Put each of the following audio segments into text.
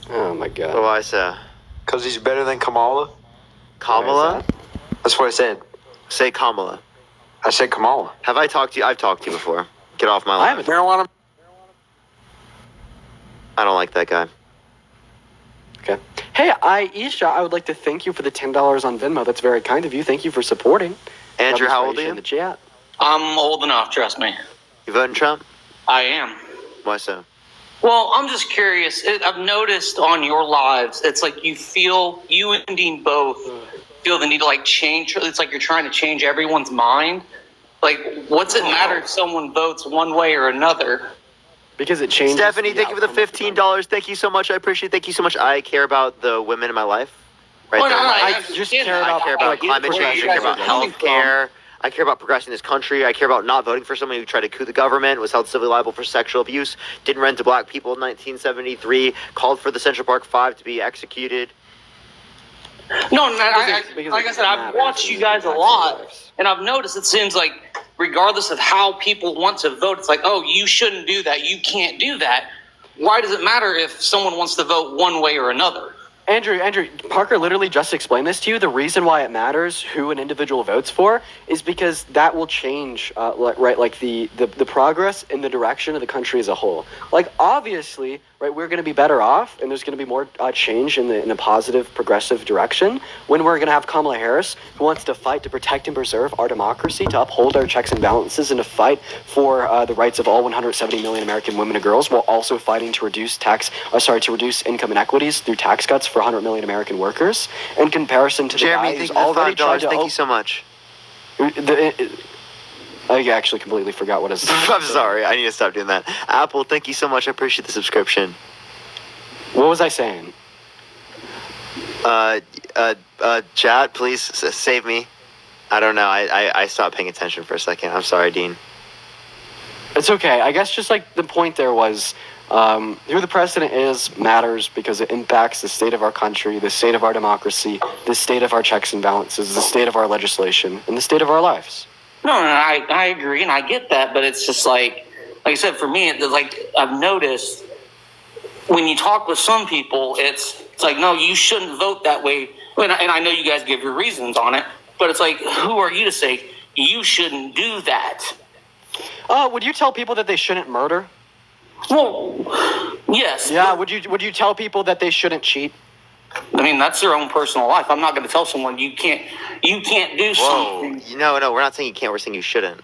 Oh my God. What do I say? Because he's better than Kamala? Kamala? That's what I said. Say Kamala. I said Kamala. Have I talked to you? I've talked to you before. Get off my lawn. Marijuana. I don't like that guy. Okay. Hey, Aisha, I would like to thank you for the $10 on Venmo. That's very kind of you. Thank you for supporting. Andrew, how old are In you? the chat. I'm old enough, trust me. You voting Trump? I am. Why so? Well, I'm just curious. I've noticed on your lives, it's like you and Dean both feel the need to like change. It's like you're trying to change everyone's mind. Like, what's it matter if someone votes one way or another? Because it changes. Stephanie, thank you for the $15. Thank you so much. I appreciate it. Thank you so much. I care about the women in my life. Right Well, there. no, I just care about I care about like, climate change. I care about health care. I care about progressing this country. I care about not voting for someone who tried to coup the government, was held civilly liable for sexual abuse, didn't rent to black people in 1973, called for the Central Park Five to be executed. No, like I said, I've watched you guys a lot, and I've noticed it seems like regardless of how people want to vote, it's like, oh, you shouldn't do that. You can't do that. Why does it matter if someone wants to vote one way or another? Andrew, Parker literally just explained this to you. The reason why it matters who an individual votes for is because that will change, the progress in the direction of the country as a whole. Like, obviously, right, we're going to be better off, and there's going to be more change in a positive, progressive direction when we're going to have Kamala Harris, who wants to fight to protect and preserve our democracy, to uphold our checks and balances, and to fight for the rights of all 170 million American women and girls, while also fighting to reduce income inequities through tax cuts for 100 million American workers. In comparison to the Jeremy, guy who's thank you for already tried $5. to Thank you so much. I actually completely forgot what his. I'm sorry. I need to stop doing that. Apple, thank you so much. I appreciate the subscription. What was I saying? Chat, please save me. I don't know. I stopped paying attention for a second. I'm sorry, Dean. It's okay. I guess just like the point there was, who the president is matters because it impacts the state of our country, the state of our democracy, the state of our checks and balances, the state of our legislation, and the state of our lives. No, I agree, and I get that, but it's just like I said, for me, it's like I've noticed when you talk with some people, it's like, no, you shouldn't vote that way. And I know you guys give your reasons on it, but it's like, who are you to say you shouldn't do that? Would you tell people that they shouldn't murder? Well, yes. Yeah. Would you tell people that they shouldn't cheat? I mean, that's their own personal life. I'm not going to tell someone you can't do something. No, we're not saying you can't. We're saying you shouldn't.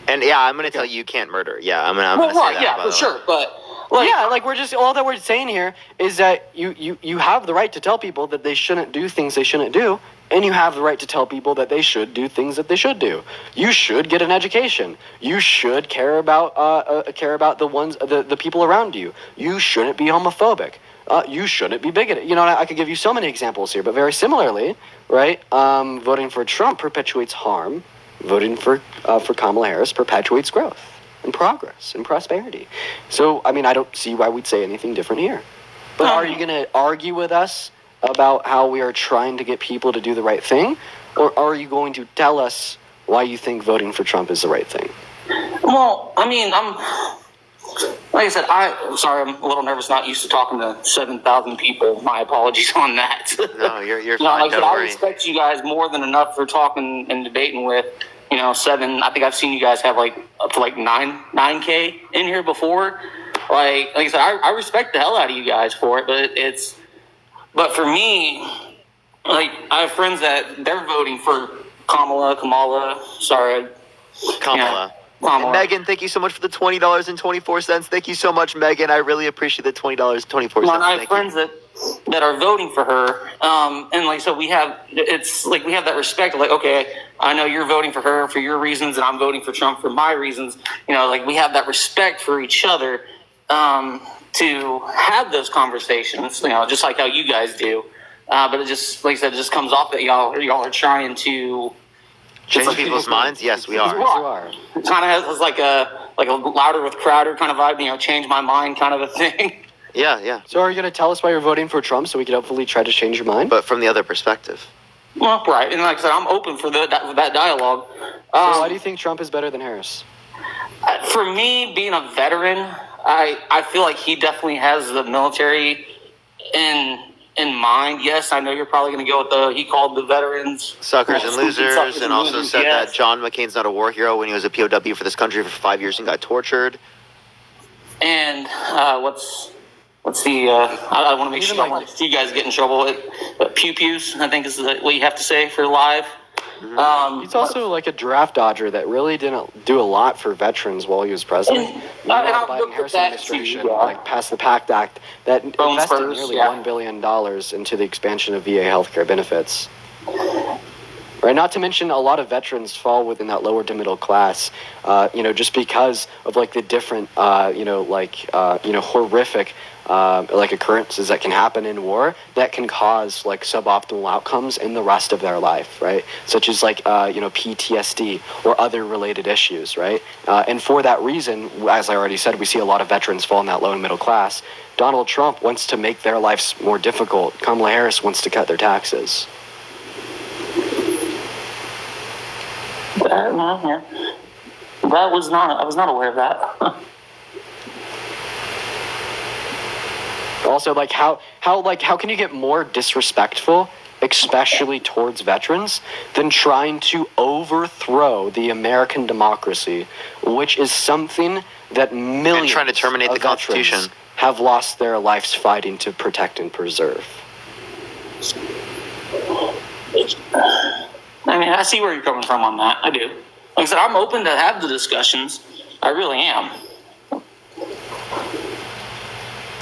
And yeah, I'm going to tell you can't murder. Yeah, I'm going to say that. Yeah, for sure. But we're just all that we're saying here is that you have the right to tell people that they shouldn't do things they shouldn't do, and you have the right to tell people that they should do things that they should do. You should get an education. You should care about the people around you. You shouldn't be homophobic. You shouldn't be bigoted. You know, I could give you so many examples here, but very similarly, right? Voting for Trump perpetuates harm. Voting for Kamala Harris perpetuates growth and progress and prosperity. So, I mean, I don't see why we'd say anything different here. But are you going to argue with us about how we are trying to get people to do the right thing? Or are you going to tell us why you think voting for Trump is the right thing? Well, I mean, like I said, I'm sorry, I'm a little nervous, not used to talking to 7,000 people. My apologies on that. No, you're no, fine. like I said, I worry. respect you guys more than enough for talking and debating with, 7. I think I've seen you guys have like up to like 9K in here before. Like I said, I respect the hell out of you guys for it, but for me, like I have friends that they're voting for Kamala. Sorry, Kamala. Kamala. And Megan, thank you so much for the $20.24. Thank you so much, Megan. I really appreciate the $20.24. I have friends that are voting for her, and like so we have that respect. Like, okay, I know you're voting for her for your reasons, and I'm voting for Trump for my reasons. Like we have that respect for each other to have those conversations. Just like how you guys do. But it just, like I said, it just comes off that y'all are trying to change people's minds. Yes, we are. It kind of has like a Louder with Crowder kind of vibe. Change my mind kind of a thing. Yeah. So are you going to tell us why you're voting for Trump so we can hopefully try to change your mind? But from the other perspective. Well, right. And like I said, I'm open for that dialogue. So why do you think Trump is better than Harris? For me, being a veteran, I feel like he definitely has the military in mind. Yes, I know you're probably going to go with he called the veterans Suckers and losers, and also said yes. that John McCain's not a war hero when he was a POW for this country for 5 years and got tortured. And what's the I want to make sure I don't let you guys get in trouble. But pew pews, I think is what you have to say for live. He's also like a draft dodger that really didn't do a lot for veterans while he was president. I'll Biden look at Harris that administration too, yeah. like passed the PACT Act that Bones invested first, nearly yeah. $1 billion into the expansion of VA healthcare benefits. Right, not to mention a lot of veterans fall within that lower to middle class, just because of like the different, horrific, occurrences that can happen in war that can cause like suboptimal outcomes in the rest of their life, right? Such as PTSD or other related issues, right? And for that reason, as I already said, we see a lot of veterans fall in that low and middle class. Donald Trump wants to make their lives more difficult. Kamala Harris wants to cut their taxes. I was not aware of that. Also, how can you get more disrespectful, especially towards veterans, than trying to overthrow the American democracy, which is something that millions And trying to terminate of the Constitution veterans have lost their lives fighting to protect and preserve. I mean, I see where you're coming from on that. I do. Like I said, I'm open to have the discussions. I really am.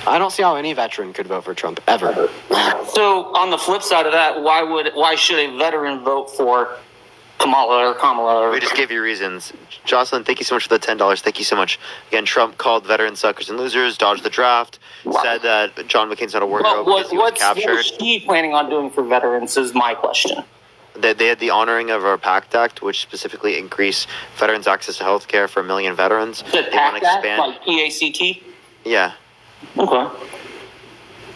I don't see how any veteran could vote for Trump ever. So on the flip side of that, why should a veteran vote for Kamala? We just gave you reasons. Jocelyn, thank you so much for the $10. Thank you so much. Again, Trump called veterans suckers and losers, dodged the draft, said that John McCain's not a war hero because he was captured. What is he planning on doing for veterans is my question. They had the honoring of our PACT Act, which specifically increased veterans' access to health care for 1 million veterans. The They want PACT to Act, expand. like PACT? Yeah. Okay.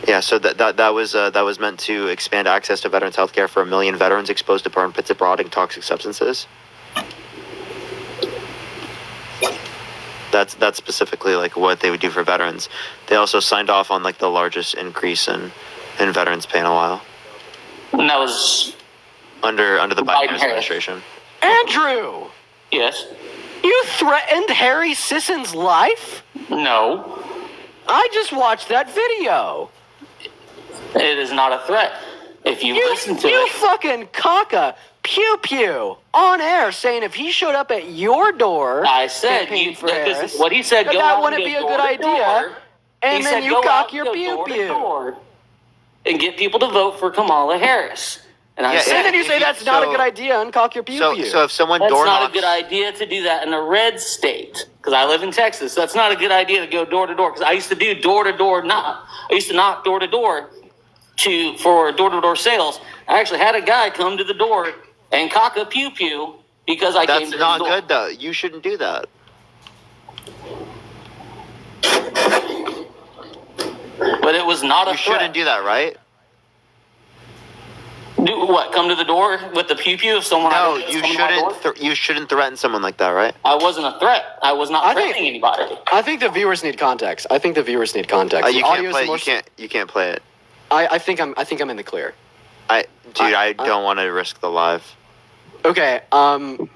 Yeah, so that was meant to expand access to veterans' health care for 1 million veterans exposed to burn pits abroad and toxic substances. That's specifically like what they would do for veterans. They also signed off on like the largest increase in veterans pay in a while. And that was Under the Biden Harris. administration. Andrew, yes. you threatened Harry Sisson's life? No. I just watched that video. It is not a threat. If you listen to you it. fucking caca pew pew on air saying if he showed up at your door, I said campaigning for this Harris, is what he said. that Go that out wouldn't and be go a good door to idea. door. And He then said, you go cock out your and go pew door to pew. door and get people to vote for Kamala Harris. And I Yeah, said, And then you say that's not a so- good idea and cock your pew pew. So if someone that's door not knocks, a good idea to do that in a red state because I live in Texas. So that's not a good idea to go door to door because I used to do door to door knock. I used to knock door to door for door to door sales. I actually had a guy come to the door and cock a pew pew because I came that's to not his door. good though. You shouldn't do that. But it was not a You threat. shouldn't do that, right? Do what? Come to the door with the pew pew if someone? No, had you come to my door? shouldn't. You shouldn't threaten someone like that, right? I wasn't a threat. I was not I think- threatening anybody. I think the viewers need context. The You The can't audio's play. the You most- can't. You can't play it. I think I'm in the clear. I don't want to risk the live. Okay. I'm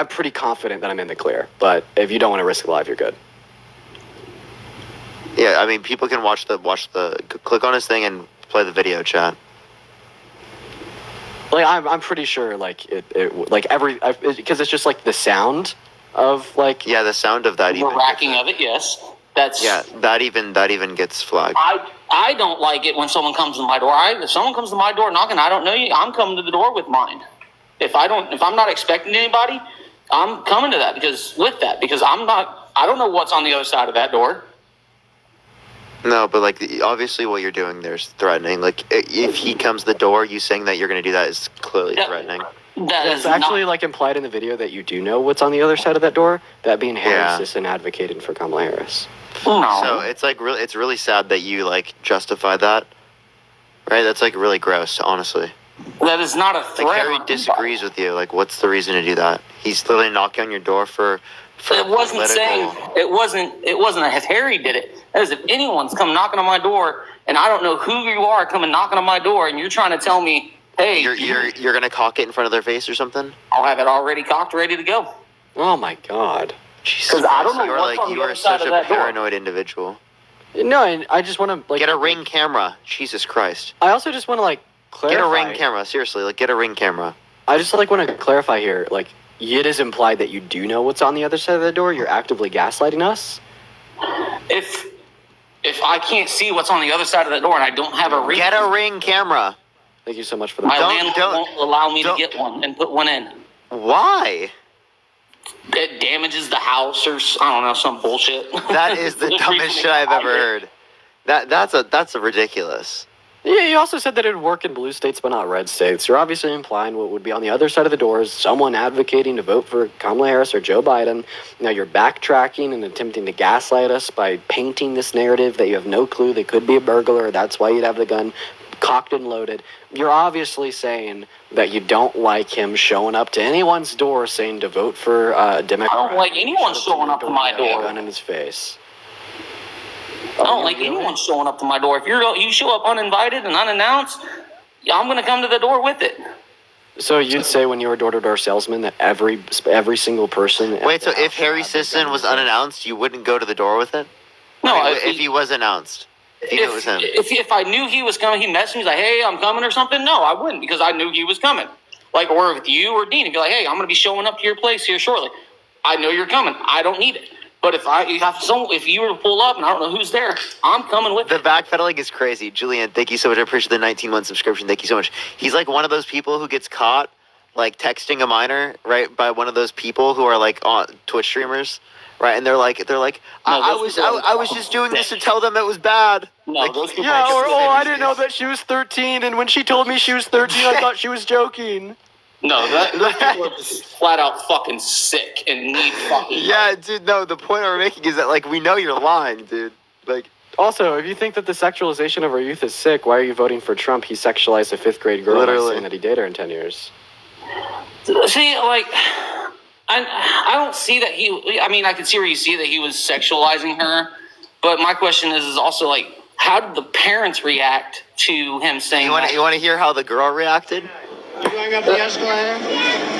pretty confident that I'm in the clear. But if you don't want to risk live, you're good. Yeah, I mean, people can watch the click on his thing and play the video chat. Like I'm pretty sure like it like every because it's just like the sound of like Yeah, the sound of that The even. racking of it, yes. That's Yeah, that even gets flagged. I don't like it when someone comes to my door. If someone comes to my door knocking, I don't know you. I'm coming to the door with mine. If I'm not expecting anybody, I'm coming to that because I don't know what's on the other side of that door. No, but like obviously what you're doing there's threatening. Like if he comes to the door, you saying that you're going to do that is clearly Yeah. threatening. That it's is actually not, like implied in the video that you do know what's on the other side of that door. That being Harry Yeah. Sisson advocating for Kamala Harris. no. So it's like it's really sad that you like justify that. Right? That's like really gross, honestly. That is not a threat. Like Harry disagrees with you. Like what's the reason to do that? He's literally knocking on your door for It wasn't saying it wasn't if Harry did it. That is if anyone's come knocking on my door and I don't know who you are coming knocking on my door and you're trying to tell me, hey, You're gonna cock it in front of their face or something? I'll have it already cocked, ready to go. Oh my God. Because I don't know You are what's on the you other are side such of a that door. paranoid individual. No, and I just want to like Get a Ring camera. Jesus Christ. I also just want to like clarify. Get a Ring camera. Seriously, like get a Ring camera. I just like want to clarify here. Like, it is implied that you do know what's on the other side of the door. You're actively gaslighting us. If I can't see what's on the other side of the door and I don't have a ring, Get a Ring camera. Thank you so much for the. my Don't- landlord don't- won't allow me to don't- get one and put one in. Why? It damages the house or I don't know, some bullshit. That is the dumbest shit I've ever heard. That's a ridiculous. Yeah, you also said that it would work in blue states but not red states. You're obviously implying what would be on the other side of the door is someone advocating to vote for Kamala Harris or Joe Biden. Now you're backtracking and attempting to gaslight us by painting this narrative that you have no clue they could be a burglar. That's why you'd have the gun cocked and loaded. You're obviously saying that you don't like him showing up to anyone's door saying to vote for a Democrat. I don't like anyone showing up to my with a door. gun in his face. I don't like anyone showing up to my door. If you show up uninvited and unannounced, I'm going to come to the door with it. So you'd say when you were a door-to-door salesman that every single person. Wait, so if Harry Sisson was unannounced, you wouldn't go to the door with it? No, I mean, if he was announced. If you knew it was him. If I knew he was coming, he messaged me like, "Hey, I'm coming" or something. No, I wouldn't because I knew he was coming. Like, or with you or Dean, and be like, "Hey, I'm going to be showing up to your place here shortly. I know you're coming. I don't need it." But if you were to pull up and I don't know who's there, I'm coming with The it. backpedaling is crazy. Julian, thank you so much. I appreciate the 19-month subscription. Thank you so much. He's like one of those people who gets caught, like, texting a minor, right, by one of those people who are, like, on Twitch streamers, right? And they're like, I was just doing this to tell them it was bad. No, Like, those people. Yeah, are or I didn't know that she was 13, and when she told me she was 13, I thought she was joking. No, those people are just flat out fucking sick and need fucking. Yeah, dude, no, the point we're making is that, like, we know you're lying, dude. Like, Also, if you think that the sexualization of our youth is sick, why are you voting for Trump? He sexualized a 5th grade girl by Literally. saying that he dated her in 10 years. See, like, I don't see that he. I mean, I can see where you see that he was sexualizing her, but my question is also like, how did the parents react to him saying you want that? to hear how the girl reacted? You going up the escalator?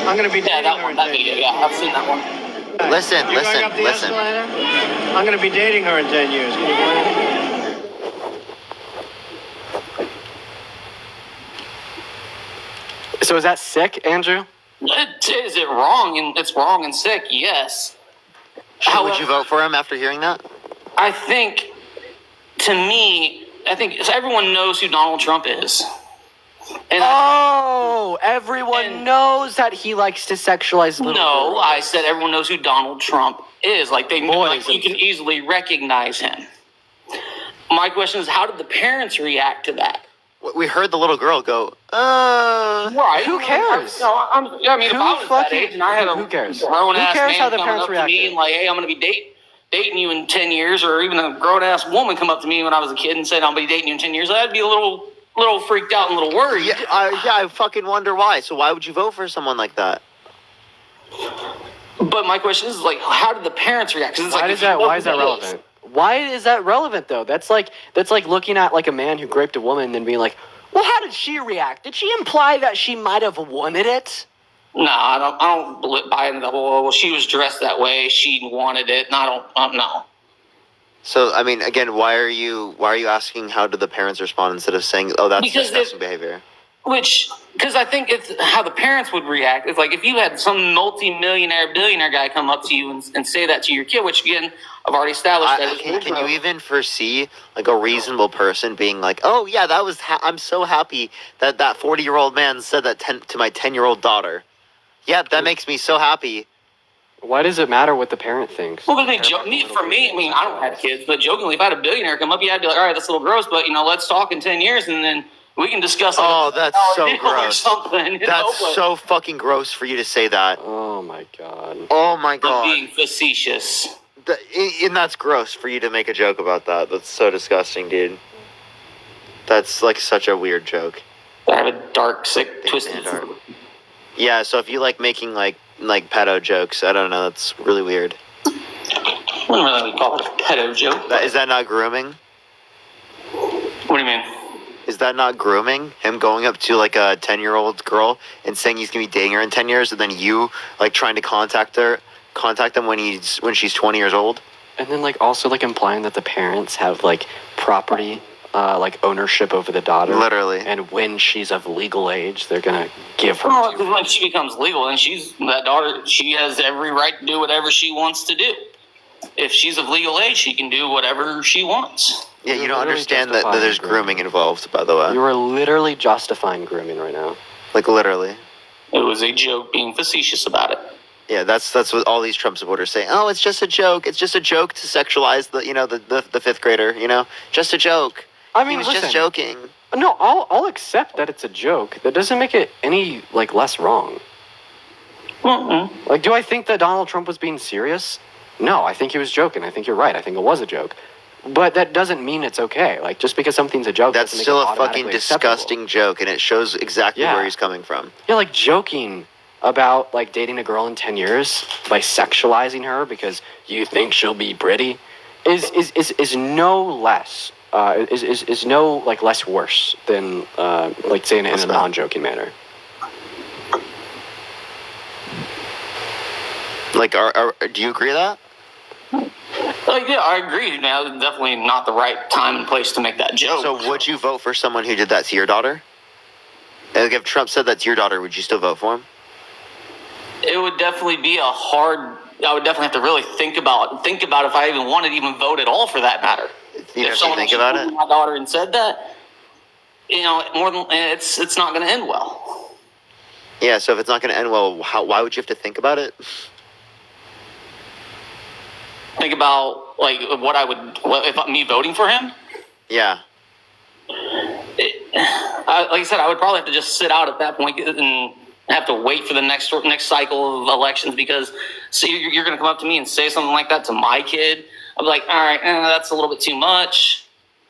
I'm going to be Yeah, dating that her one, in that 10 video. years. Yeah, I've seen that one. Listen, You going up the listen. escalator? I'm going to be dating her in 10 years. Can you believe it? So is that sick, Andrew? Is it wrong? And it's wrong and sick. Yes. Would you vote for him after hearing that? I think, to me, everyone knows who Donald Trump is. And Oh, everyone And- knows that he likes to sexualize little no, girls. I said everyone knows who Donald Trump is. Like they know, Boys like, you can easily recognize him. My question is, how did the parents react to that? We heard the little girl go, Right? Who cares? I mean, if Who I was that fucking- age and I had a who cares? grown ass Who cares man how the coming parents up to me reacted? and like, hey, I'm going to be dating you in 10 years, or even a grown ass woman come up to me when I was a kid and said I'll be dating you in 10 years, I'd be a little freaked out and a little worried. yeah, I fucking wonder why. So why would you vote for someone like that? But my question is like, how did the parents react? 'Cause it's Why like, is if you that? know Why who is that he relevant? Why is that relevant though? That's like looking at like a man who raped a woman and then being like, well, how did she react? Did she imply that she might have wanted it? No, I don't buy into the whole. Well, she was dressed that way. She wanted it. And I don't know. So I mean, again, why are you asking how did the parents respond instead of saying, oh, that's Because disgusting behavior? Because I think it's how the parents would react. It's like if you had some multi-millionaire, billionaire guy come up to you and say that to your kid, which again, I've already established that. Can you even foresee like a reasonable person being like, oh yeah, that was I'm so happy that 40-year-old man said that to my 10-year-old daughter. Yeah, that makes me so happy. Why does it matter what the parent thinks? Well, for me, I mean, I don't have kids, but jokingly, if I had a billionaire come up, yeah, I'd be like, all right, that's a little gross, but let's talk in 10 years, and then we can discuss. Like, Oh, that's so deal or gross. something. That's so fucking gross for you to say that. Oh my god. Oh my I'm god. being facetious. And that's gross for you to make a joke about that. That's so disgusting, dude. That's like such a weird joke. I have a dark, sick, twisted. Yeah, so if you like making like pedo jokes, I don't know, that's really weird. wouldn't really call it a pedo joke. Is that not grooming? What do you mean? Is that not grooming? Him going up to like a 10-year-old girl and saying he's gonna be dating her in 10 years, and then you like trying to contact him when she's 20 years old? And then like also like implying that the parents have like property, like ownership over the daughter. Literally. And when she's of legal age, they're gonna give her. Well, to because when she becomes legal, and that daughter, she has every right to do whatever she wants to do. If she's of legal age, she can do whatever she wants. Yeah, you don't Literally understand that justifying there's grooming involved, by the way. You are literally justifying grooming right now. Like literally. It was a joke, being facetious about it. Yeah, that's what all these Trump supporters say. Oh, it's just a joke. It's just a joke to sexualize the fifth grader. Just a joke. I mean, he was listen, just joking. No, I'll accept that it's a joke. That doesn't make it any like less wrong. Mm-mm. Like, do I think that Donald Trump was being serious? No, I think he was joking. I think you're right. I think it was a joke. But that doesn't mean it's okay. Like, just because something's a joke, That's doesn't make still it a fucking automatically acceptable. disgusting joke, and it shows exactly Yeah. where he's coming from. Yeah, like joking about like dating a girl in 10 years by sexualizing her because you think she'll be pretty is no less is no like less worse than like saying it in a non-joking manner. Like, do you agree with that? Like, yeah, I agree. Now, definitely not the right time and place to make that joke. So would you vote for someone who did that to your daughter? Like, if Trump said that to your daughter, would you still vote for him? It would definitely be I would definitely have to really think about if I even wanted to even vote at all, for that matter. You If have to someone think came about over it? to my daughter and said that, it's not going to end well. Yeah, so if it's not going to end well, why would you have to think about it? Think about like if me voting for him. Yeah. Like I said, I would probably have to just sit out at that point and have to wait for the next cycle of elections, because you're going to come up to me and say something like that to my kid. I'm like, all right, that's a little bit too much.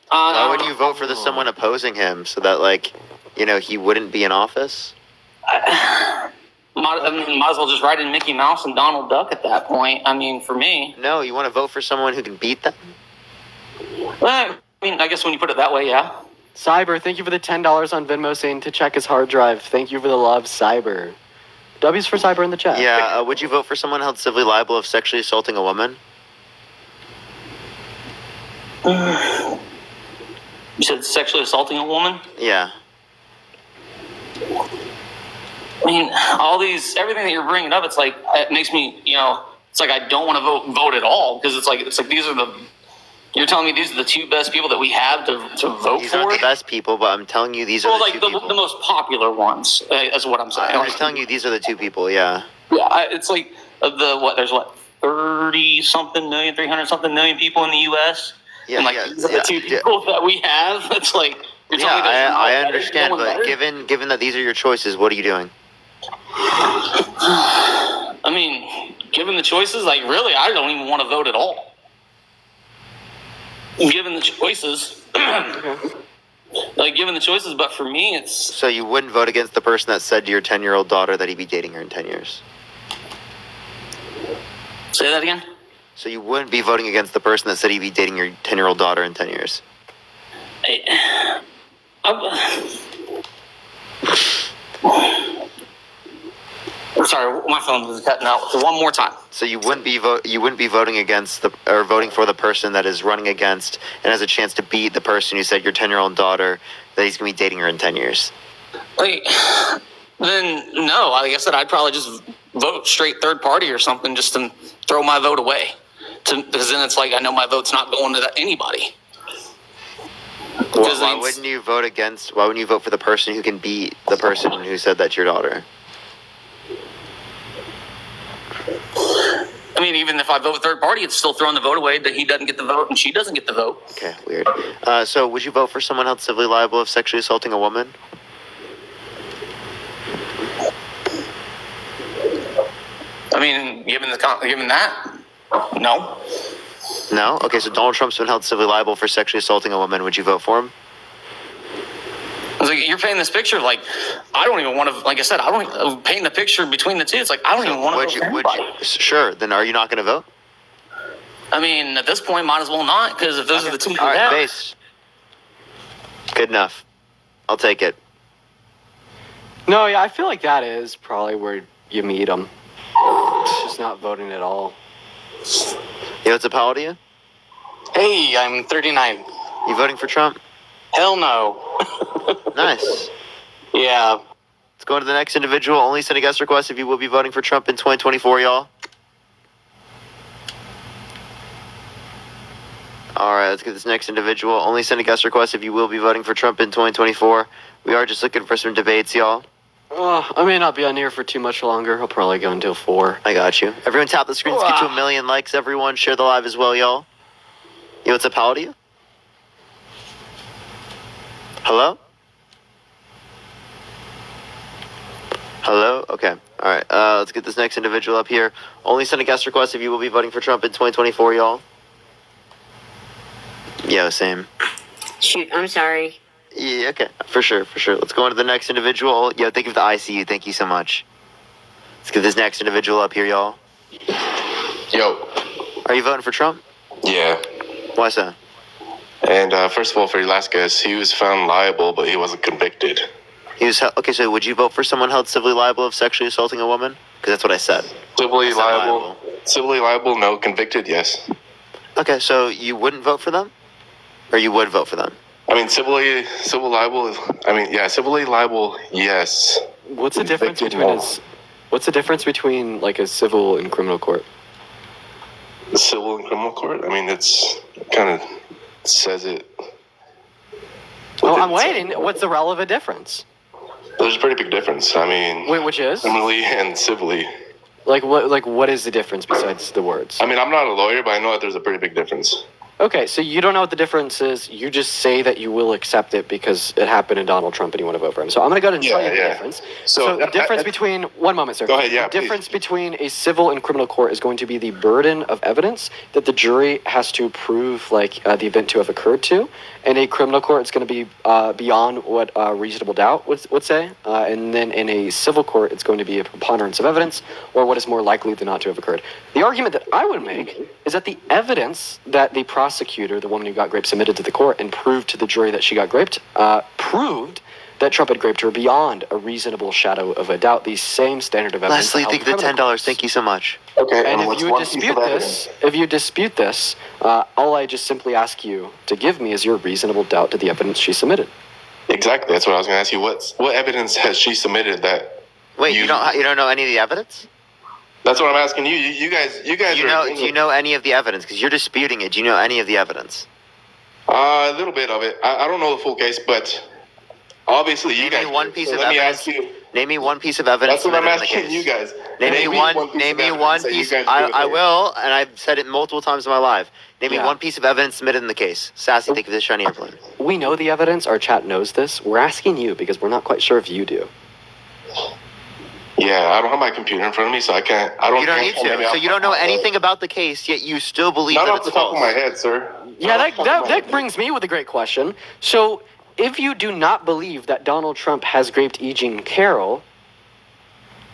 Why wouldn't you vote for someone opposing him so that he wouldn't be in office? Might as well just write in Mickey Mouse and Donald Duck at that point. I mean, for me. No, you want to vote for someone who can beat them? Well, I guess when you put it that way, yeah. Cyber, thank you for the $10 on Venmo saying to check his hard drive. Thank you for the love, Cyber. W's for Cyber in the chat. Yeah, would you vote for someone held civilly liable of sexually assaulting a woman? You said sexually assaulting a woman? Yeah. I mean, everything that you're bringing up, it's like, it makes me, it's like I don't want to vote at all, because it's like you're telling me these are the two best people that we have to vote These for? aren't the best people, but I'm telling you these are the two people. The most popular ones, is what I'm saying. I'm just telling you these are the two people, yeah. Yeah, it's like there's 30-something million, 300-something million people in the U.S. Yeah, and these are the two people that we have. It's like, you're telling me there's I not understand, better, but no one better? given that these are your choices, what are you doing? I mean, given the choices, like really, I don't even want to vote at all. Given the choices, given the choices, but for me, it's... So you wouldn't vote against the person that said to your 10-year-old daughter that he'd be dating her in 10 years? Say that again? So you wouldn't be voting against the person that said he'd be dating your 10-year-old daughter in 10 years? Sorry, my phone was cutting out. So one more time. So you wouldn't be voting against voting for the person that is running against and has a chance to beat the person who said your 10-year-old daughter that he's gonna be dating her in 10 years. Then no. Like I said, I'd probably just vote straight third party or something, just to throw my vote away. Because then it's like I know my vote's not going to anybody. Why wouldn't you vote for the person who can beat the person who said that to your daughter? I mean, even if I vote third party, it's still throwing the vote away that he doesn't get the vote and she doesn't get the vote. Okay, weird. So would you vote for someone held civilly liable of sexually assaulting a woman? I mean, given that, no. No? Okay, so Donald Trump's been held civilly liable for sexually assaulting a woman. Would you vote for him? I was like, you're painting this picture like I don't even want to. Like I said, I don't paint the picture between the two. It's like I don't even want to vote for anybody. Sure. Then are you not going to vote? I mean, at this point, might as well not, because if those are the two All right, left, base. Good enough. I'll take it. No, yeah, I feel like that is probably where you meet them. It's just not voting at all. Yo, what's up, how old are you? Hey, I'm 39. You voting for Trump? Hell no. Nice. Yeah. Let's go on to the next individual. Only send a guest request if you will be voting for Trump in 2024, y'all. All right, let's get this next individual. Only send a guest request if you will be voting for Trump in 2024. We are just looking for some debates, y'all. I may not be on here for too much longer. I'll probably go until 4. I got you. Everyone tap the screen. Let's get to 1 million likes, everyone. Share the live as well, y'all. Yo, what's up? How old are you? Hello? Hello? Okay. All right. Let's get this next individual up here. Only send a guest request if you will be voting for Trump in 2024, y'all. Yeah, same. Shoot, I'm sorry. Yeah, okay. For sure, for sure. Let's go on to the next individual. Yo, thank you for the ICU. Thank you so much. Let's get this next individual up here, y'all. Yo, Are you voting for Trump? yeah. Why so? And first of all, for your last guess, he was found liable, but he wasn't convicted. He was okay. So, would you vote for someone held civilly liable of sexually assaulting a woman? Because that's what I said. Civilly I said liable. Civilly liable, no. Convicted, yes. Okay, so you wouldn't vote for them, or you would vote for them? I mean, civil liable. I mean, yeah, civilly liable, yes. What's the difference Convicted, between no. What's the difference between like a civil and criminal court? The civil and criminal court. I mean, it's kind of says it. Oh, I'm waiting. What's the relevant difference? There's a pretty big difference. I mean, Wait, which is? criminally and civilly. Like what is the difference besides the words? I mean, I'm not a lawyer, but I know that there's a pretty big difference. Okay, so you don't know what the difference is. You just say that you will accept it because it happened to Donald Trump and you want to vote for him. So I'm going to go ahead and tell you the Yeah. difference. So, the difference between one moment, sir. Go ahead, yeah, The difference between a civil and criminal court is going to be the burden of evidence that the jury has to prove, like the event to have occurred to, and a criminal court it's going to be beyond what reasonable doubt would say, and then in a civil court it's going to be a preponderance of evidence or what is more likely than not to have occurred. The argument that I would make is that the evidence that the prosecutor, the woman who got raped, submitted to the court and proved to the jury that she got raped, proved that Trump had raped her beyond a reasonable shadow of a doubt. The same standard of evidence. Leslie, thank you for the $10. Thank you so much. Okay, And if what's you one piece dispute of this, evidence? all I just simply ask you to give me is your reasonable doubt to the evidence she submitted. Exactly. That's what I was going to ask you. What evidence has she submitted that? Wait, you don't know any of the evidence? That's what I'm asking you. You guys. Do you know any of the evidence? Because you're disputing it. Do you know any of the evidence? A little bit of it. I don't know the full case, but obviously you Name guys. me one piece of let me evidence. ask you. Name me one piece of evidence. That's what I'm submitted in the asking case. you guys. Name me one that you piece. guys agree I with. will, and I've said it multiple times in my life. Name me Yeah. one piece of evidence submitted in the case. Sassy, thank you for the shiny airplane. We know the evidence. Our chat knows this. We're asking you because we're not quite sure if you do. Yeah, I don't have my computer in front of me, so I can't. I don't. You don't need to. So you don't know anything about the case, yet you still believe Not that off it's the top false. of my head, sir. Yeah, Not off the top of my that head. brings me with a great question. So, if you do not believe that Donald Trump has raped E. Jean Carroll,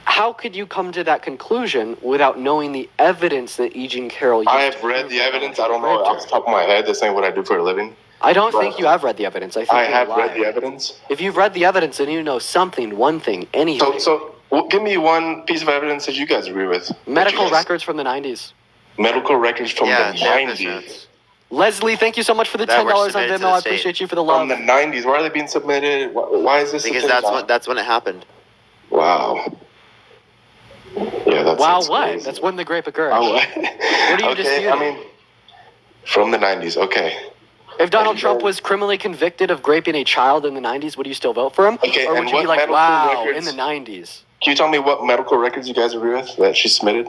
how could you come to that conclusion without knowing the evidence that E. Jean Carroll used? I to have read prove the that evidence. Donald I don't Trump know raped off the top of my head. This ain't what I do for a living. I don't think you have read the evidence. I think I you're have read lying. the evidence. If you've read the evidence, then you know something, one thing, anything. So give me one piece of evidence that you guys agree with. Medical That you guys- records from the 90s. Medical records from Yeah, the therapist 90s. notes. Leslie, thank you so much for the That were $10 on submitted to Venmo. the I state. appreciate you for the From love. the 90s. Why are they being submitted? Why is this? Because a thing? that's when it happened. Wow. Yeah, that's. Wow, that's what? crazy. That's when the grape occurred. Wow, what? are you okay, disputing? I mean, from the 90s. Okay. If Donald Trump was criminally convicted of raping a child in the 90s, would you still vote for him? Okay, or would and you be what like, medical wow, records- in the 90s? Can you tell me what medical records you guys agree with that she submitted?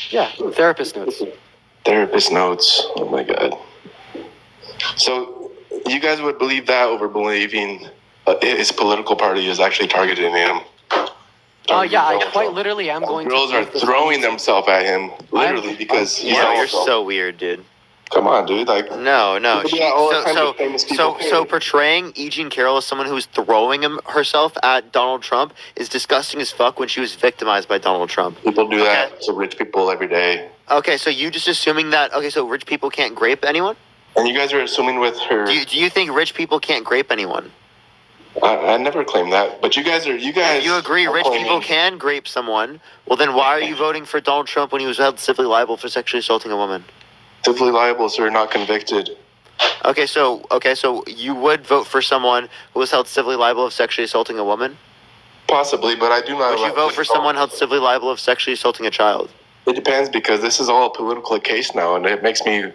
Yeah, therapist notes. Therapist notes. Oh my god. So you guys would believe that over believing his political party is actually targeting him? Yeah, I quite literally am going Girls to. are throwing themselves at him, literally, because he's Yo, you're also. so weird, dude. Come on, dude. Like, No. People do She, that all the so, time so, with famous people, so too. portraying E. Jean Carroll as someone who's throwing herself at Donald Trump is disgusting as fuck when she was victimized by Donald Trump. people do Okay. that to rich people every day. Okay, so you just assuming that? Okay, so rich people can't grape anyone? And you guys are assuming with her. Do you think rich people can't grape anyone? I never claimed that, but you guys. If you agree rich people can grape someone, well then why are you voting for Donald Trump when he was held civilly liable for sexually assaulting a woman? civilly liable, so you're not convicted. Okay, so you would vote for someone who was held civilly liable of sexually assaulting a woman? Possibly, but I do not. Would you vote for someone held civilly liable of sexually assaulting a child? It depends because this is all a political case now, and it makes me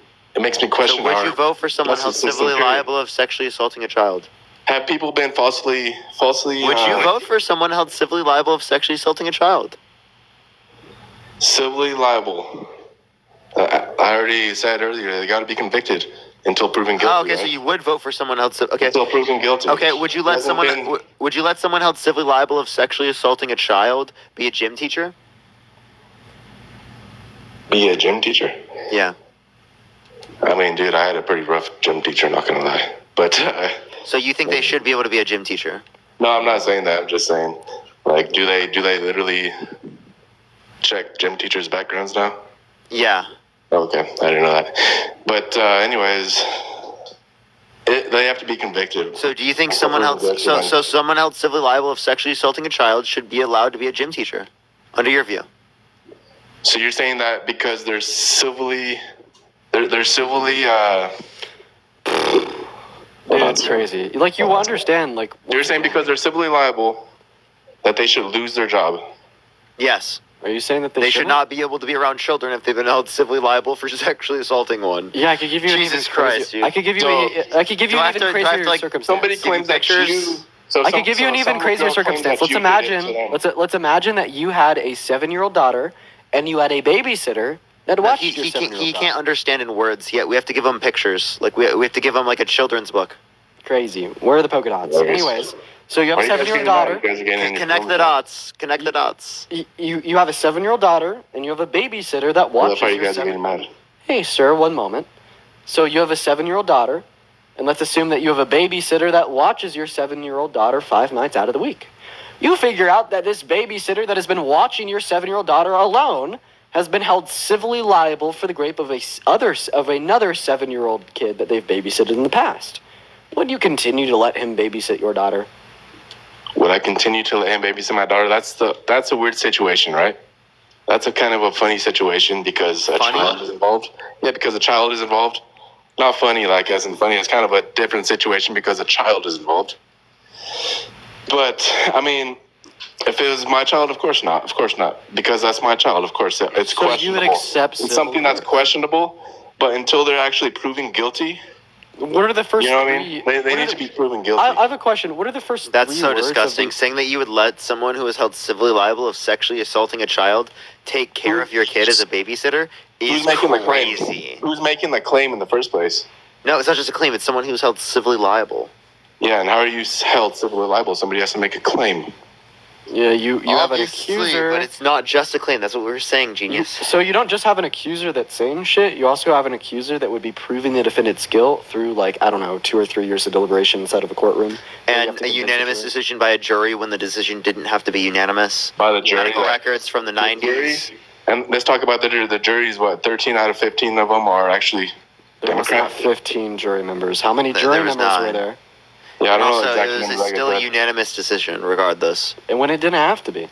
question. So would you vote for someone held justice system, civilly period. liable of sexually assaulting a child? Have people been falsely? Would you vote for someone held civilly liable of sexually assaulting a child? civilly liable? I already said earlier they got to be convicted until proven guilty. Oh, okay, so right? you would vote for someone held okay. Until proven guilty. Okay, would you let Hasn't someone been- would you let someone held civilly liable of sexually assaulting a child be a gym teacher? be a gym teacher? Yeah. I mean, dude, I had a pretty rough gym teacher. Not gonna lie, but So you think they should be able to be a gym teacher? no, I'm not saying that. I'm just saying, like, do they literally check gym teachers' backgrounds now? Yeah. Okay, I didn't know that. But anyways, they have to be convicted. So do you think Until someone proven held guilty, so someone held civilly liable of sexually assaulting a child should be allowed to be a gym teacher, under your view? So you're saying that because they're civilly, they're civilly. Dude, it's crazy. Like, you understand, like... You're saying because they're civilly liable, that they should lose their job. Yes. Are you saying that They should shouldn't? not be able to be around children if they've been held civilly liable for sexually assaulting one. Yeah, I could give you an Jesus even Christ, crazier, dude. I could give you So- I could give you Do I an have even to- do I have crazier to, like, circumstance. Somebody See the claims that pictures? you. So I could give you an even crazier circumstance. Let's imagine. Let's imagine that you had a 7-year-old daughter, and you had a babysitter that watched your He 7-year-old can't daughter. understand in words yet. We have to give him pictures. Like we have to give him like a children's book. Crazy. Where are the polka dots? Okay. Anyways, so you have Why a are you guys 7-year-old getting mad? daughter. You guys are getting in your Connect the feelings. dots. Connect the dots. You have a 7-year-old daughter, and you have a babysitter that I love watches how you your guys are 7 getting mad. Hey, sir, one moment. So you have a 7-year-old daughter, and let's assume that you have a babysitter that watches your 7-year-old daughter 5 nights out of the week. You figure out that this babysitter that has been watching your 7-year-old daughter alone has been held civilly liable for the rape of another 7-year-old kid that they've babysitted in the past. Would you continue to let him babysit your daughter? Would I continue to let him babysit my daughter? That's a weird situation, right? That's a kind of a funny situation because a Funny? child is involved. Yeah, because a child is involved. Not funny, like as in funny. It's kind of a different situation because a child is involved. But I mean, if it was my child, of course not. Of course not, because that's my child. Of course, it's So you questionable. would accept It's something that's civil- questionable, but until they're actually proven guilty, What are the first you know what I three? mean? They what are need the- to be proven guilty. I have a question. What are the first That's three so words of disgusting. the- Saying that you would let someone who is held civilly liable of sexually assaulting a child take care of your kid as a babysitter is Who's making the claim? crazy. Who's making the claim in the first place? No, it's not just a claim. It's someone who's held civilly liable. Yeah, and how are you held civilly liable? Somebody has to make a claim. Yeah, you have an Obviously, accuser. but it's not just a claim. That's what we were saying, genius. So you don't just have an accuser that's saying shit. You also have an accuser that would be proving the defendant's guilt through, like, I don't know, 2 or 3 years of deliberation inside of a courtroom. Where you have And to a convince the unanimous jury. decision by a jury when the decision didn't have to be unanimous. By the jury. Medical yeah. records from the The 90s. jury- And let's talk about the jury. The jury's what? 13 out of 15 of them are actually There was not Democrat. 15 jury members. How many There jury was members were 9. there? Yeah, I don't know Also, exactly it was numbers. I still a get that. unanimous decision, regardless. And when it didn't have to be.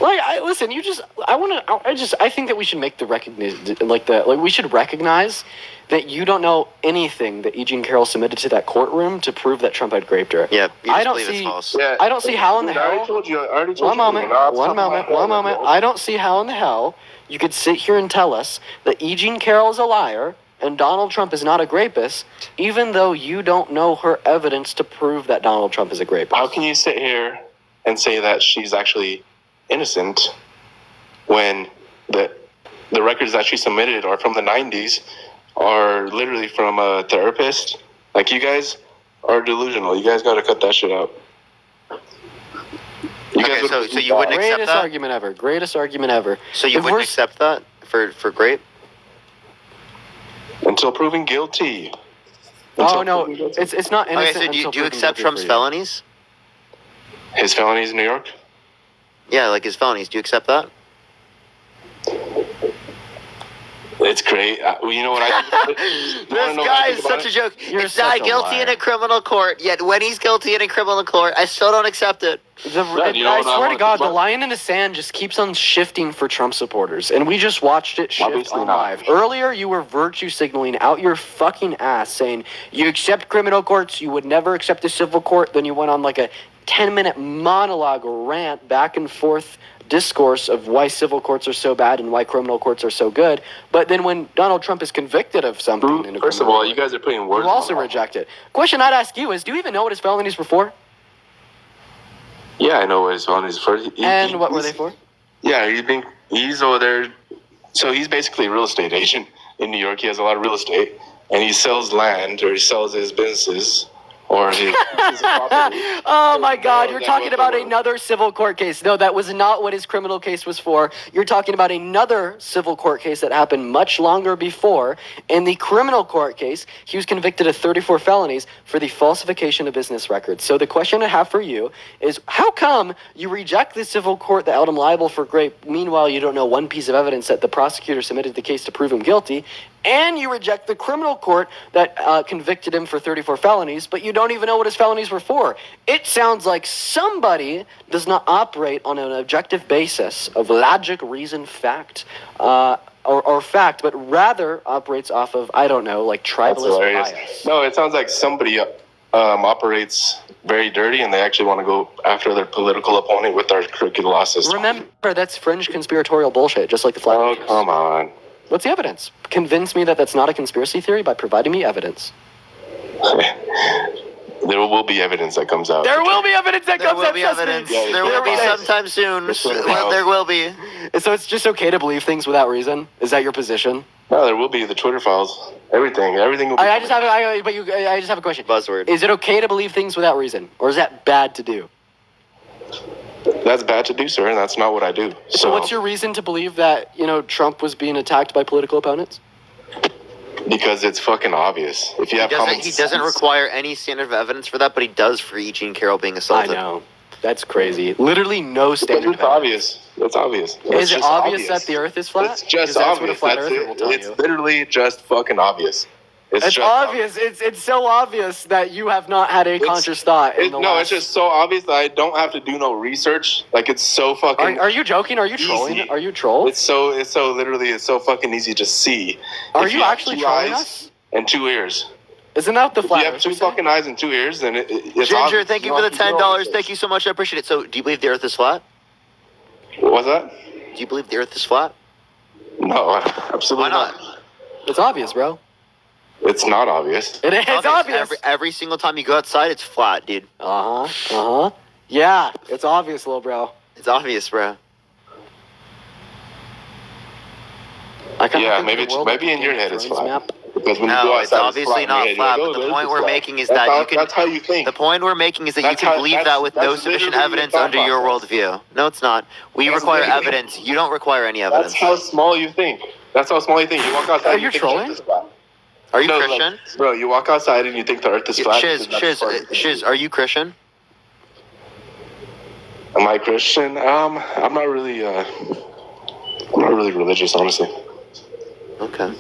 Like, listen, I think that we should make the we should recognize that you don't know anything that E. Jean Carroll submitted to that courtroom to prove that Trump had raped her. Yeah, you I just don't believe see- it's false. Yeah. I don't see how in the I already hell. told you. I already told One you. moment, We're not one talking moment, about one that. moment. I don't see how in the hell you could sit here and tell us that E. Jean Carroll is a liar and Donald Trump is not a rapist, even though you don't know her evidence to prove that Donald Trump is a rapist. How can you sit here and say that she's actually innocent when the records that she submitted are from the 90s, are literally from a therapist? Like, you guys are delusional. You guys got to cut that shit out. You Okay, would- so you wouldn't accept Greatest that? argument ever. Greatest argument ever. So you If wouldn't we're- accept that for grape? until proven guilty. Oh Until no, proven guilty. it's not Okay, innocent. so do until you proven accept guilty Trump's for you. felonies? His felonies in New York? Yeah, like his felonies. Do you accept that? It's great. You know what I? This guy is such a joke. You're He's not such a guilty in liar. a criminal court, yet when he's guilty in a criminal court, I still don't accept it. you know what I I swear wanna to God, think the about? line in the sand just keeps on shifting for Trump supporters, and we just watched it shift Obviously on not. live. Earlier, you were virtue signaling out your fucking ass, saying you accept criminal courts, you would never accept a civil court. Then you went on like a 10-minute monologue or rant back and forth discourse of why civil courts are so bad and why criminal courts are so good. But then when Donald Trump is convicted of something in a First of criminal all, court, you guys are putting words. you also in my mouth. reject it. Question I'd ask you is, do you even know what his felonies were for? Yeah, I know what his felonies for. And what were they for? Yeah, he's over there. So he's basically a real estate agent in New York. He has a lot of real estate, and he sells land or he sells his businesses or his property. Oh my God, No, you're that talking wasn't about what- another civil court case. No, that was not what his criminal case was for. You're talking about another civil court case that happened much longer before. In the criminal court case, he was convicted of 34 felonies for the falsification of business records. So the question I have for you is, how come you reject the civil court that held him liable for rape? Meanwhile, you don't know one piece of evidence that the prosecutor submitted the case to prove him guilty, and you reject the criminal court that convicted him for 34 felonies, but you don't even know what his felonies were for. It sounds like somebody does not operate on an objective basis of logic, reason, fact, or fact, but rather operates off of, I don't know, like That's tribalist hilarious. bias. No, it sounds like somebody operates very dirty, and they actually want to go after their political opponent with our crooked law system. Remember, that's fringe conspiratorial bullshit, just like the flat Oh, earth case. come on. What's the evidence? Convince me that that's not a conspiracy theory by providing me evidence. There will be evidence that comes out. There will be evidence that There comes will out, be trust me. evidence. Yeah, There will be will. sometime soon. This will Well, help. there will be. So it's just okay to believe things without reason? Is that your position? No, there will be the Twitter files. Everything will be. I just have a question. Buzzword. Is it okay to believe things without reason, or is that bad to do? That's bad to do, sir, and that's not what I do. So what's your reason to believe that Trump was being attacked by political opponents? Because it's fucking obvious. If you have common He doesn't sense- require any standard of evidence for that, but he does for E. Jean Carroll being I assaulted. know. That's crazy. Literally no standard. It's obvious. It's obvious. Is it obvious that the Earth is flat? It's just 'Cause that's obvious. what a flat That's earther it. will tell It's you. literally just fucking obvious. It's just obvious. It's so obvious that you have not had a conscious thought. In the No, last... it's just so obvious that I don't have to do no research. Like, it's so fucking. Are you joking? Are you trolling? easy. Are you troll? It's so literally it's so fucking easy to see. Are If you have actually two trolling eyes us? and 2 ears? Isn't that what the If flat you have earthers 2 say? fucking eyes and 2 ears, then it's Ginger, obvious. thank you don't for the have to do no $10. research. Thank you so much. I appreciate it. So, do you believe the Earth is flat? What was that? Do you believe the Earth is flat? No, absolutely Why not? It's obvious, bro. It's not obvious. It's obvious. Every single time you go outside, it's flat, dude. Yeah, it's obvious, little bro. It's obvious, bro. I kinda Yeah, think maybe the it's world maybe like in your Game head of it's Thrones flat. map. Because when you No, go it's outside, obviously flat in your not head. flat, You're but like, the "Oh, point this we're is flat." making is that you can- That's how you think. The point we're making is that you That's can how- believe that's- that with no that's sufficient literally evidence your under thought your process. worldview. No, it's not. We That's require literally- evidence. You don't require any evidence. That's how small you think. That's how small you think. You walk outside. Are and you think trolling? the Earth is flat. Are you No, Christian? like, bro, you walk outside and you think the Earth is flat. because that's part of the- Shiz, are you Christian? Am I Christian? I'm not really. I'm not really religious, honestly. Okay.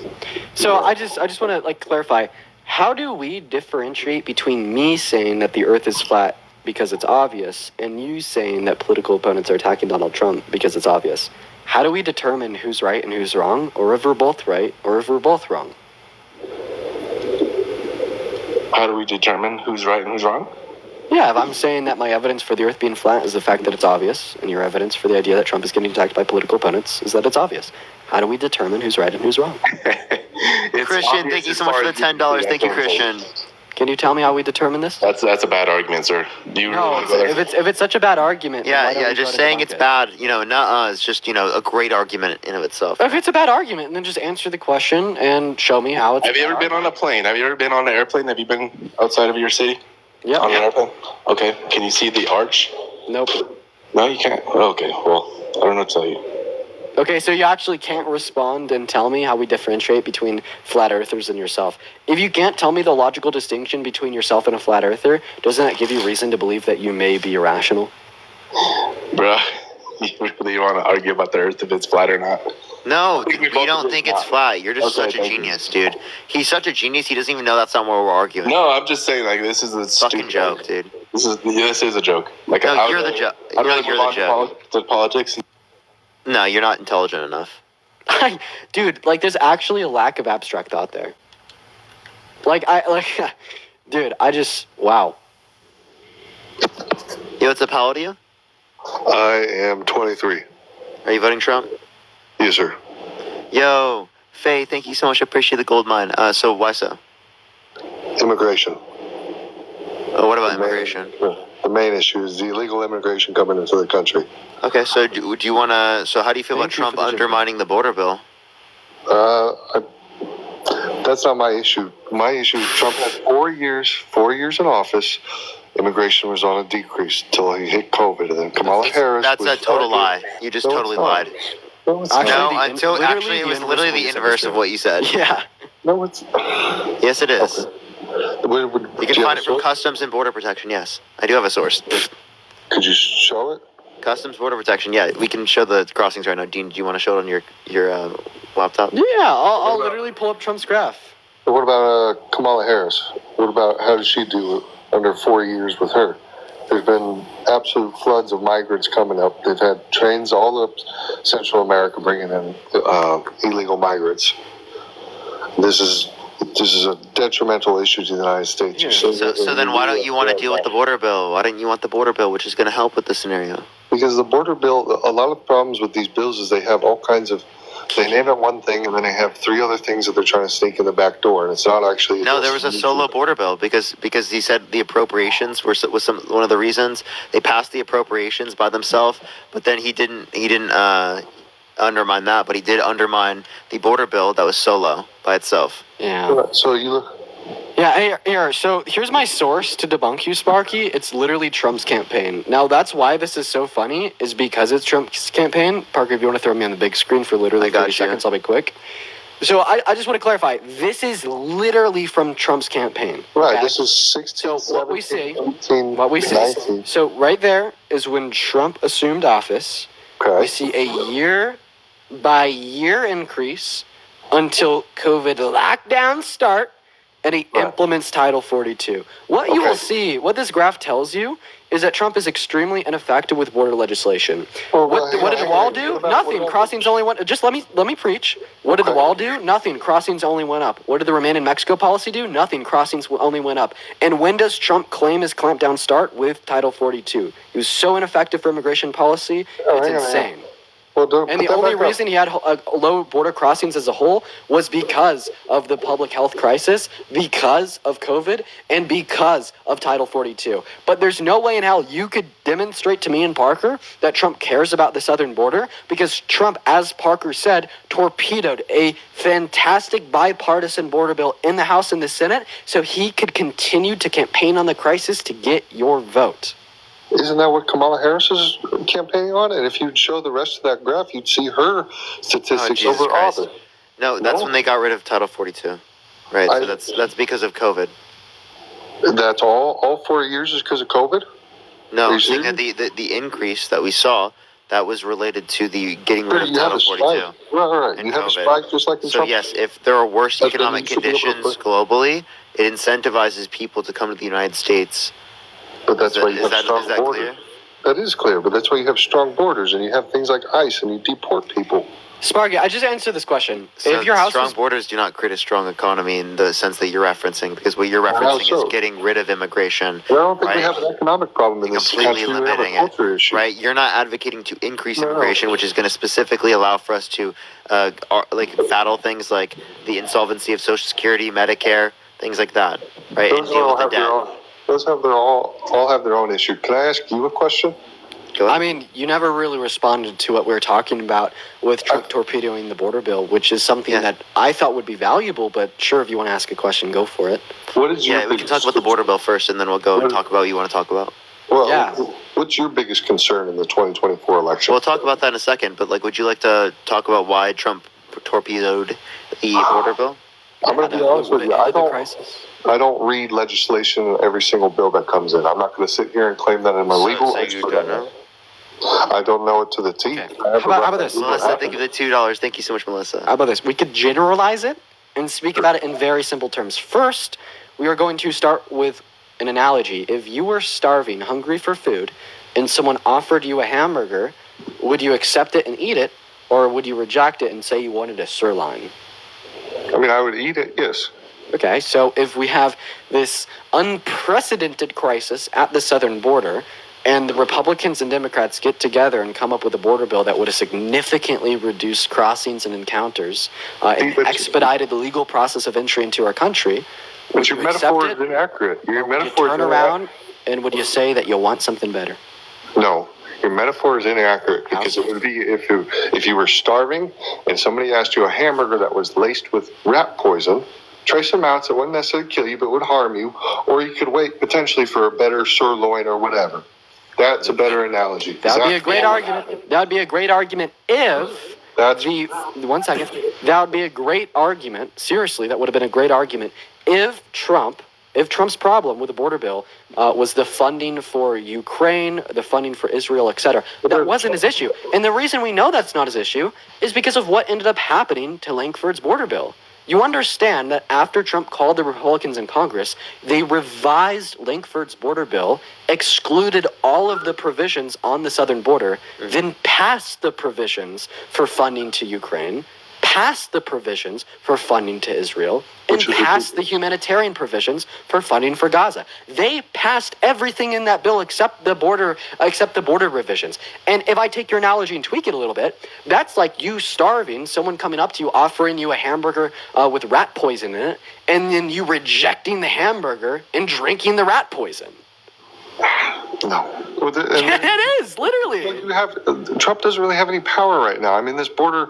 So I just want to clarify. How do we differentiate between me saying that the Earth is flat because it's obvious and you saying that political opponents are attacking Donald Trump because it's obvious? How do we determine who's right and who's wrong, or if we're both right or if we're both wrong? How do we determine who's right and who's wrong? Yeah, if I'm saying that my evidence for the Earth being flat is the fact that it's obvious, and your evidence for the idea that Trump is getting attacked by political opponents is that it's obvious. How do we determine who's right and who's wrong? It's Christian, obvious thank you as so much far for as the you can $10. see, Thank you, that's what I'm saying. Christian. Can you tell me how we determine this? That's a bad argument, sir. Do you really No, want to go there? if it's such a bad argument, then why Yeah, don't yeah. we Just try to saying debunk it's it? bad, it's just a great argument in of itself. If it's a bad argument, then just answer the question and show me how it's. Have you ever been on a plane? Have you ever been on an airplane? Have you been outside of your city Yeah. on an airplane? Okay. Can you see the arch? Nope. No, you can't. Okay. Well, I don't know what to tell you. Okay, so you actually can't respond and tell me how we differentiate between flat earthers and yourself. If you can't tell me the logical distinction between yourself and a flat earther, doesn't that give you reason to believe that you may be irrational? Bruh. you really want to argue about the Earth if it's flat or not. No, think we you both don't agree think it's it's not. flat. You're just Okay, such a thank you. genius, dude. He's such a genius. He doesn't even know that's not what we're arguing. No, I'm just saying, like, this is a Fucking stupid joke, dude. This is a joke. Like, No, I would you're the rather- joke. I'd No, rather you're move the on to joke. to politics. No, you're not intelligent enough. Dude, like, there's actually a lack of abstract thought there. Dude, I just, wow. Yo, what's up, how old are you? I am 23. Are you voting Trump? Yes, sir. Yo, Faye, thank you so much. I appreciate the gold mine. So why so? Immigration. What about The main- immigration? The main issue is the illegal immigration coming into the country. Okay, so do you want to? So how do you feel about Thank you Trump for the undermining the border bill? That's not my issue. My issue, Trump had 4 years in office. Immigration was on a decrease until he hit COVID. And then Kamala Harris. That's was a total lie. started- You just No, it's totally not. lied. No, it's Actually, not. No, the until literally actually it the was inverse literally of what the you said inverse was of true. what you said. Yeah. No, it's. Yes, it is. Would You can find it from Customs and Border Protection. Yes, I do have a source. Could you show it? Customs Border Protection. Yeah, we can show the crossings right now. Dean, do you want to show it on your laptop? Yeah, I'll literally pull up Trump's graph. What about Kamala Harris? What about how did she do under 4 years with her? There's been absolute floods of migrants coming up. They've had trains all up Central America bringing in illegal migrants. This is a detrimental issue to the United States. Yeah. So then why don't you want to deal with the border bill? Why don't you want the border bill, which is going to help with the scenario? Because the border bill, a lot of problems with these bills is they have all kinds of. They name it one thing and then they have 3 other things that they're trying to sneak in the back door, and it's not actually. No, there was a solo border bill because he said the appropriations was one of the reasons they passed the appropriations by themselves, but then he didn't undermine that, but he did undermine the border bill that was solo by itself. Yeah. So you look. Yeah, here. So here's my source to debunk you, Sparky. It's literally Trump's campaign. Now, that's why this is so funny, is because it's Trump's campaign. Parker, if you want to throw me on the big screen for literally I got 30 you. seconds, I'll be quick. So I just want to clarify. This is literally from Trump's campaign. Right, okay? this is 16, So what we see- 17, What we see. 19. So right there is when Trump assumed office. We Okay. see a year-by-year increase until COVID lockdowns start and he Right. implements Title 42. What you will Okay. see, what this graph tells you, is that Trump is extremely ineffective with border legislation. Well, What did the wall do? Nothing. Crossings only went. Just let me preach. What did the Okay. wall do? Nothing. Crossings only went up. What did the Remain in Mexico policy do? Nothing. Crossings only went up. And when does Trump claim his clampdown start? With Title 42. He was so ineffective for immigration policy. It's hang on, insane. Well, don't And put the that only back up. reason he had low border crossings as a whole was because of the public health crisis, because of COVID, and because of Title 42. But there's no way in hell you could demonstrate to me and Parker that Trump cares about the southern border, because Trump, as Parker said, torpedoed a fantastic bipartisan border bill in the House and the Senate so he could continue to campaign on the crisis to get your vote. Isn't that what Kamala Harris is campaigning on? And if you'd show the rest of that graph, you'd see her statistics Jesus over Christ. all the. No, that's No. when they got rid of Title 42. Right, so that's because of COVID. That's all 4 years is because of COVID? No, Are you I'm saying serious? that the increase that we saw, that was related to the getting rid of You have Title a 42. spike. Right. and You have a COVID. spike just like in So Trump. yes, if there are worse That's when economic you should be able to conditions put- globally, it incentivizes people to come to the United States. But that's Is why that- you have is strong that borders. clear? That is clear, but that's why you have strong borders and you have things like ICE and you deport people. Sparky, I just answered this question. So If your house strong was borders do not create a strong economy in the sense that you're referencing, because what you're How referencing so? is getting rid of immigration. But I don't think we Right. have an economic problem in this Completely country. We have a limiting it, culture issue. right? You're not advocating to increase No. immigration, which is going to specifically allow for us to, battle things like the insolvency of Social Security, Medicare, things like that, right? And Those deal all with the have their debt. own. Those have their all have their own issue. Can I ask you a question? Go ahead. I mean, you never really responded to what we were talking about with Trump torpedoing the border bill, which is something Yeah. that I thought would be valuable, but sure, if you want to ask a question, go for it. What is your yeah, we can talk about the border bill first, and then we'll go and talk about what you want to talk about. Well, Yeah. what's your biggest concern in the 2024 election? We'll talk about that in a second, but would you like to talk about why Trump torpedoed the border bill? I'm going to be honest with you. End of the crisis. I don't read legislation in every single bill that comes in. I'm not going to sit here and claim that I'm a legal So you expert don't on know? that. I don't know it to the T. Okay. I have How about a this? record of what Melissa, happened. thank you for the $2. Thank you so much, Melissa. How about this? We could generalize it and speak about it in very simple terms. First, we are going to start with an analogy. If you were starving, hungry for food, and someone offered you a hamburger, would you accept it and eat it, or would you reject it and say you wanted a sirloin? I mean, I would eat it, yes. Okay, so if we have this unprecedented crisis at the southern border, and the Republicans and Democrats get together and come up with a border bill that would have significantly reduced crossings and encounters and But- expedited the legal process of entry into our country, But would your you accept metaphor it? is inaccurate. Your Or would you metaphor is turn around and would you say that you want something better? No, your metaphor is inaccurate How? because it would be if you were starving and somebody asked you a hamburger that was laced with rat poison, trace amounts that wouldn't necessarily kill you but would harm you, or you could wait potentially for a better sirloin or whatever. That's a better analogy. That would be a great argument. That would be a great argument if That's the 1 second. That would be a great argument. Seriously, that would have been a great argument if Trump's problem with the border bill was the funding for Ukraine, the funding for Israel, etc. That wasn't his issue. And the reason we know that's not his issue is because of what ended up happening to Lankford's border bill. You understand that after Trump called the Republicans in Congress, they revised Lankford's border bill, excluded all of the provisions on the southern border, then passed the provisions for funding to Ukraine, passed the provisions for funding to Israel, and Which is passed the humanitarian provisions for funding for Gaza. They passed everything in that bill except the border revisions. And if I take your analogy and tweak it a little bit, that's like you starving, someone coming up to you offering you a hamburger with rat poison in it, and then you rejecting the hamburger and drinking the rat poison. no. Well, It is literally. you have Trump doesn't really have any power right now. I mean, this border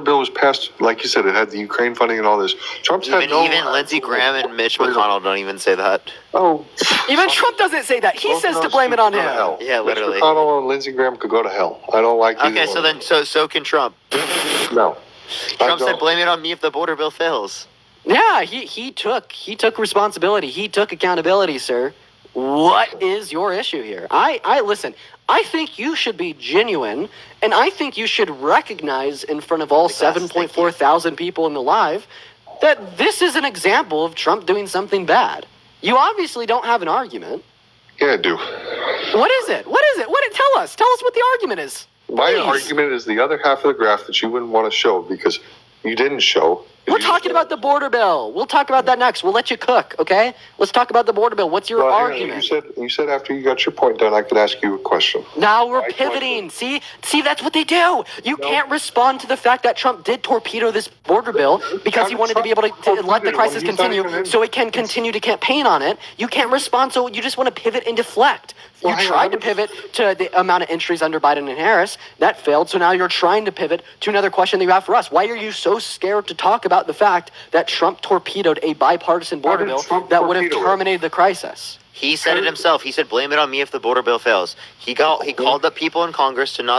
bill was passed, like you said, it had the Ukraine funding and all this. Trump's had no. Even Lindsey Graham and Mitch McConnell don't even say that. Oh, Even Trump doesn't say that. He both says of to those blame it could on go to him. hell. Yeah, literally. Mitch McConnell and Lindsey Graham could go to hell. I don't like either Okay, so one. then so can Trump. No. Trump said blame it on me if the border bill fails. Yeah, he took responsibility. He took accountability, sir. What is your issue here? I listen. I think you should be genuine, and I think you should recognize in front of all 7.4 thousand people in the live that this is an example of Trump doing something bad. You obviously don't have an argument. Yeah, I do. What is it? What is it? Tell us what the argument is. My Please. argument is the other half of the graph that you wouldn't want to show because you didn't show. We're talking about the border bill. We'll talk about that next. We'll let you cook, okay? Let's talk about the border bill. What's your Well, hang on. argument? You said after you got your point done, I could ask you a question. Now we're My pivoting. See, that's what they do. You can't respond to the fact that Trump did torpedo this border bill because How he did wanted to be able to Trump let the torpedo crisis when he's not continue even in- so it can continue to campaign on it. You can't respond, so you just want to pivot and deflect. Well, You hang on, tried how to did- pivot to the amount of entries under Biden and Harris. That failed, so now you're trying to pivot to another question that you have for us. Why are you so scared to talk about the fact that Trump torpedoed a bipartisan border did bill Trump that would have torpedo it? terminated the crisis? He said it himself. He said blame it on me if the border bill fails. He called up people in Congress to not